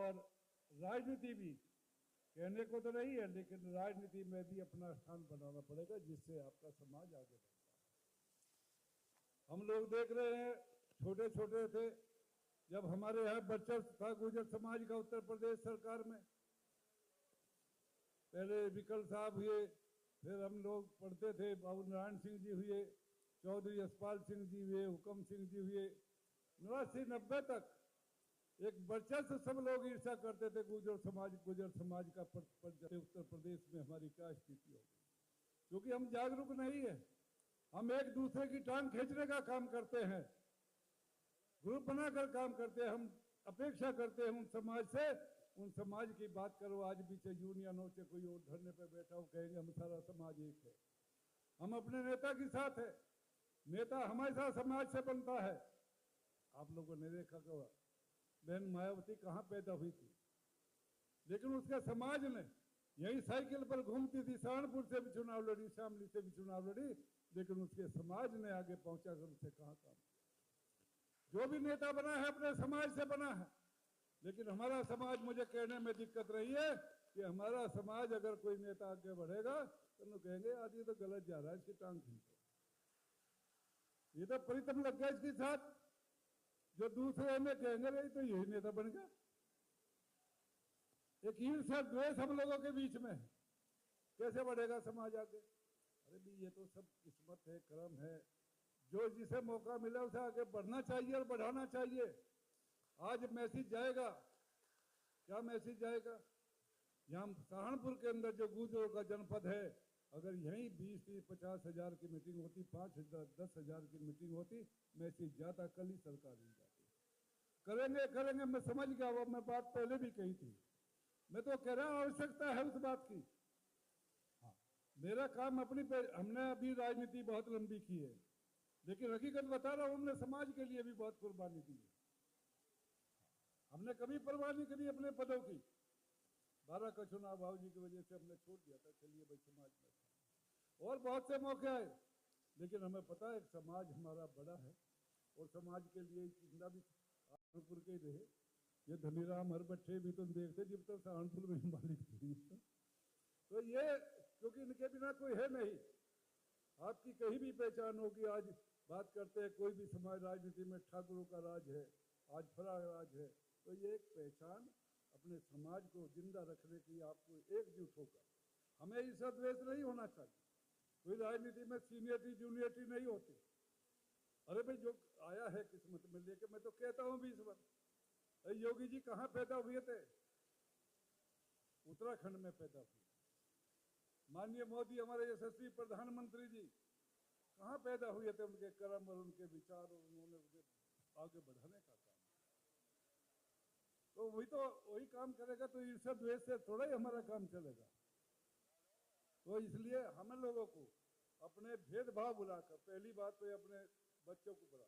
और राजनीति भी कहने को तो नहीं है, लेकिन राजनीति में भी अपना स्थान बनाना पड़ेगा, जिससे आपका समाज आगे बढ़ता है। हम लोग देख रहे हैं, छोटे छोटे थे जब हमारे यहाँ वर्चस्व था गुर्जर समाज का उत्तर प्रदेश सरकार में, पहले विकल साहब हुए, फिर हम लोग पढ़ते थे बाबू नारायण सिंह जी हुए, चौधरी यशपाल सिंह जी हुए, हुकम सिंह जी हुए, 89-90 तक एक वर्चस्व सब लोग ईर्ष्या करते थे गुर्जर समाज का उत्तर प्रदेश में हमारी क्या स्थिति होगी, क्योंकि हम जागरूक नहीं है। हम एक दूसरे की टांग खींचने का काम करते हैं, ग्रुप बनाकर काम करते हैं। हम अपेक्षा करते हैं उन समाज से, उन समाज की बात करो, आज भी चाहे यूनियन हो, चाहे कोई और धरने पे बैठा हो, कहेंगे हम सारा समाज एक है, हम अपने नेता के साथ है, नेता हमेशा समाज से बनता है। आप लोगों ने देखा कि बहन मायावती कहाँ पैदा हुई थी, लेकिन उसके समाज ने यही साइकिल पर घूमती थी, सहारनपुर से भी चुनाव लड़ी, शामली से भी चुनाव लड़ी, लेकिन उसके समाज ने आगे पहुंचा कर उसे कहाँ काम किया। जो भी नेता बना है अपने समाज से बना है, लेकिन हमारा समाज, मुझे कहने में दिक्कत रही है कि हमारा समाज अगर कोई नेता आगे बढ़ेगा तो लोग कहेंगे आदमी तो गलत जा रहा है, इसकी टांग खींचो, ये तो प्रीतम लग गया इसके साथ। जो दूसरे में कहेंगे रही तो यही नेता बन गया। एक ईर्ष्या द्वेष हम लोगों के बीच में है, कैसे बढ़ेगा समाज आगे? अरे भी ये तो सब किस्मत है, कर्म है, जो जिसे मौका मिला उसे आगे बढ़ना चाहिए और बढ़ाना चाहिए। आज मैसेज जाएगा, क्या मैसेज जाएगा? यहाँ सहारनपुर के अंदर जो गुर्जरों का जनपद है, अगर यहीं 20-50 हजार की मीटिंग होती, 5-10 हजार की मीटिंग होती, मैसेज जाता, कल ही सरकार मिल जाती। करेंगे, मैं समझ गया, वो मैं बात पहले भी कही थी, मैं तो कह रहा हूं आवश्यकता है उस बात की। हाँ, मेरा काम हमने अभी राजनीति बहुत लंबी की है, लेकिन हकीकत बता रहा हूं, हमने समाज के लिए भी बहुत कुर्बानी दी है। हमने कभी परवाह नहीं करी अपने पदों की। 12 का चुनाव बाबूजी की वजह से हमने छोड़ दिया था, चलिए भाई समाज में, और बहुत से मौके आए, लेकिन हमें पता है समाज हमारा बड़ा है और समाज के लिए जिंदा भी सहारनपुर के रहे। ये धनीराम हर बच्चे भी तुम देखते जब तक सहारनपुर में मालिक थी, तो ये क्योंकि इनके बिना कोई है नहीं। आपकी कहीं भी पहचान होगी, आज बात करते हैं कोई भी समाज, राजनीति में ठाकुरों का राज है, आज फला राज है, तो ये एक पहचान अपने समाज को जिंदा रखने की आपको एकजुट होकर, हमें ईर्ष्या द्वेष नहीं होना चाहिए। कोई राजनीति में सीनियरिटी जूनियरिटी नहीं होती। अरे भाई जो आया है किस्मत में लेके, मैं तो कहता हूँ 20 वर्ष। योगी जी कहाँ पैदा हुए थे? उत्तराखंड में पैदा हुए। माननीय मोदी हमारे यशस्वी प्रधानमंत्री जी कहाँ पैदा हुए थे? उनके कर्म और उनके विचार और उन्होंने उसे आगे बढ़ाने का काम। तो वही काम करेगा, तो ईर्ष्या द्वेष से थोड़ा ही हमारा काम चलेगा। तो इसलिए हम लोगों को अपने भेदभाव बुलाकर, पहली बात तो अपने बच्चों को बुला,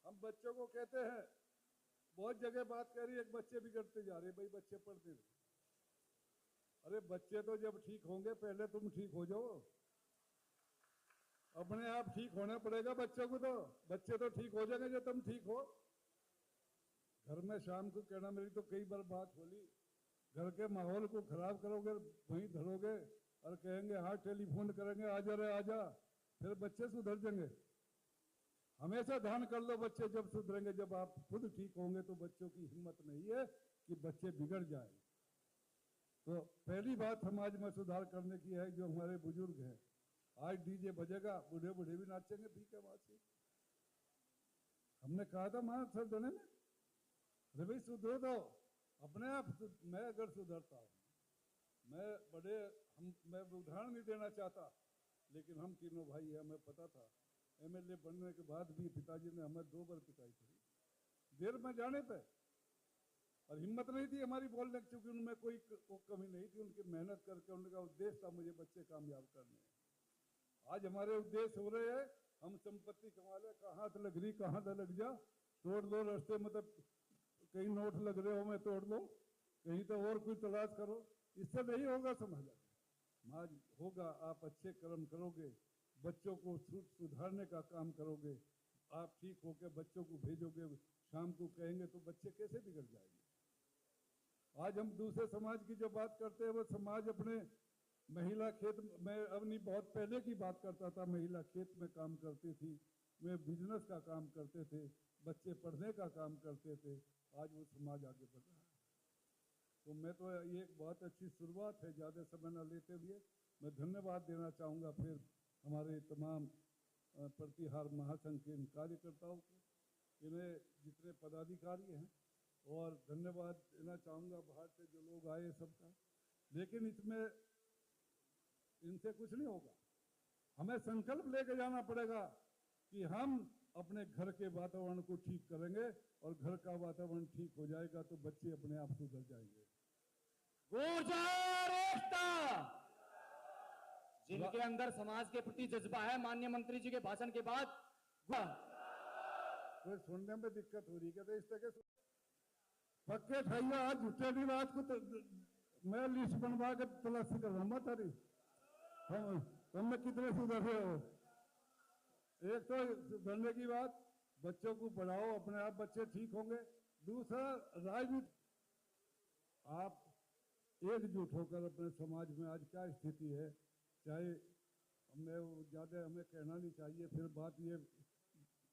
हम बच्चों को कहते हैं, बहुत जगह बात कर रही है, एक बच्चे बिगड़ते जा रहे, भाई बच्चे पढ़ते रहे। अरे बच्चे तो जब ठीक होंगे, पहले तुम ठीक हो जाओ, अपने आप ठीक होना पड़ेगा बच्चों को। तो बच्चे तो ठीक हो जाएंगे जब तुम ठीक हो। घर में शाम को कहना, मेरी तो कई बार बात बोली, घर के माहौल को खराब करोगे, वहीं धरोगे और कहेंगे हाँ टेलीफोन करेंगे, आजा रे आजा, फिर बच्चे सुधर जाएंगे। हमेशा ध्यान कर लो, बच्चे जब सुधरेंगे, जब आप खुद ठीक होंगे, तो बच्चों की हिम्मत नहीं है कि बच्चे बिगड़ जाए। तो पहली बात समाज में सुधार करने की है, जो हमारे बुजुर्ग हैं, आज डीजे बजेगा, बूढ़े बूढ़े भी नाचेंगे, ठीक है बात है। हमने कहा था मां सर देने में, अरे भाई सुधरो तो अपने आप। मैं अगर सुधरता हूँ, मैं उदाहरण नहीं देना चाहता, लेकिन हम तीनों भाई हैं, हमें पता था एमएलए बनने के बाद भी पिताजी ने हमें 2 बार पिटाई करी, देर में जाने पे, और हिम्मत नहीं थी हमारी बोलने की, क्योंकि उनमें कोई कमी नहीं थी, उनकी मेहनत करके उनका उद्देश्य था मुझे बच्चे कामयाब करने। आज हमारे उद्देश्य हो रहे हैं, हम संपत्ति कमा ले, कहाँ से लग रही कहाँ से लग जा, तोड़ दो रास्ते, मतलब कहीं नोट लग रहे हो मैं तोड़ दो, कहीं तो और कोई तलाश करो, इससे नहीं होगा समाज। समाज होगा, आप अच्छे कर्म करोगे, बच्चों को सुधारने का काम करोगे, आप ठीक होकर बच्चों को भेजोगे, शाम को कहेंगे तो बच्चे कैसे बिगड़ जाएंगे? आज हम दूसरे समाज की जो बात करते हैं वो समाज अपने महिला खेत में, अपनी बहुत पहले की बात करता था, महिला खेत में काम करती थी, वे बिजनेस का काम करते थे, बच्चे पढ़ने का काम करते थे। आज वो समाज आगे बढ़ रहा है। तो मैं तो ये एक बहुत अच्छी शुरुआत है। ज़्यादा समय न लेते हुए मैं धन्यवाद देना चाहूँगा फिर हमारे तमाम प्रतिहार महासंघ के इन कार्यकर्ताओं को, इन्हें जितने पदाधिकारी हैं, और धन्यवाद देना चाहूँगा बाहर से जो लोग आए सबका। लेकिन इसमें इनसे कुछ नहीं होगा, हमें संकल्प लेके जाना पड़ेगा कि हम अपने घर के वातावरण को ठीक करेंगे, और घर का वातावरण ठीक हो जाएगा तो बच्चे अपने आप सुधर जाएंगे। गुर्जर एकता, जिनके अंदर समाज के प्रति जज्बा है, माननीय मंत्री जी के भाषण के बाद कोई सुनने में दिक्कत हो रही है क्या? इस तरह पक्के ठाइया आज झूठे नहीं, रात को मैं लिस्ट बनवा के तलाशी कर रहा तारी हमने कितने सुधरे हो। एक तो सुधरने की बात, बच्चों को पढ़ाओ, अपने आप बच्चे ठीक होंगे। दूसरा, राजनीति आप एकजुट होकर अपने समाज में आज क्या स्थिति है, चाहे हमें कहना नहीं चाहिए, फिर बात ये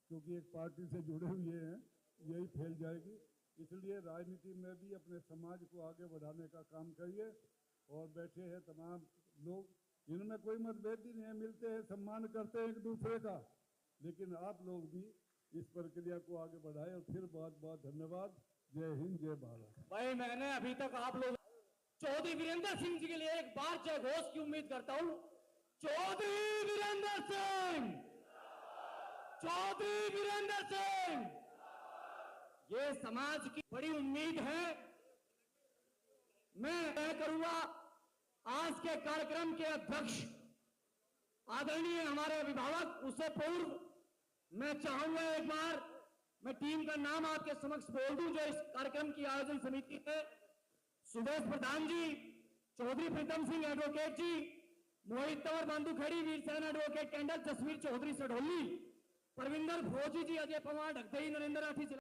क्योंकि एक पार्टी से जुड़े हुए हैं यही फैल जाएगी। इसलिए राजनीति में भी अपने समाज को आगे बढ़ाने का काम करिए। और बैठे हैं तमाम लोग, इनमें कोई मतभेद ही नहीं है, मिलते हैं, सम्मान करते हैं एक दूसरे का, लेकिन आप लोग भी इस प्रक्रिया को आगे बढ़ाए। और फिर बहुत बहुत धन्यवाद। जय हिंद, जय भारत। भाई, मैंने अभी तक आप लोग चौधरी वीरेंद्र सिंह जी के लिए एक बार जय घोष की उम्मीद करता हूं। चौधरी वीरेंद्र सिंह, चौधरी वीरेंद्र सिंह, ये समाज की बड़ी उम्मीद है। मैं तय करूंगा आज के कार्यक्रम के अध्यक्ष आदरणीय हमारे अभिभावक, उससे पूर्व मैं चाहूंगा एक बार मैं टीम का नाम आपके समक्ष बोल दूं जो इस कार्यक्रम की आयोजन समिति है। सुदेश प्रधान जी, चौधरी प्रीतम सिंह एडवोकेट जी, मोहित तंवर बांधु खड़ी, वीरसेन एडवोकेट कैंडल, जसवीर चौधरी सडोली, परविंदर फौजी जी, अजय पवार ढकदई, नरेंद्र राठी।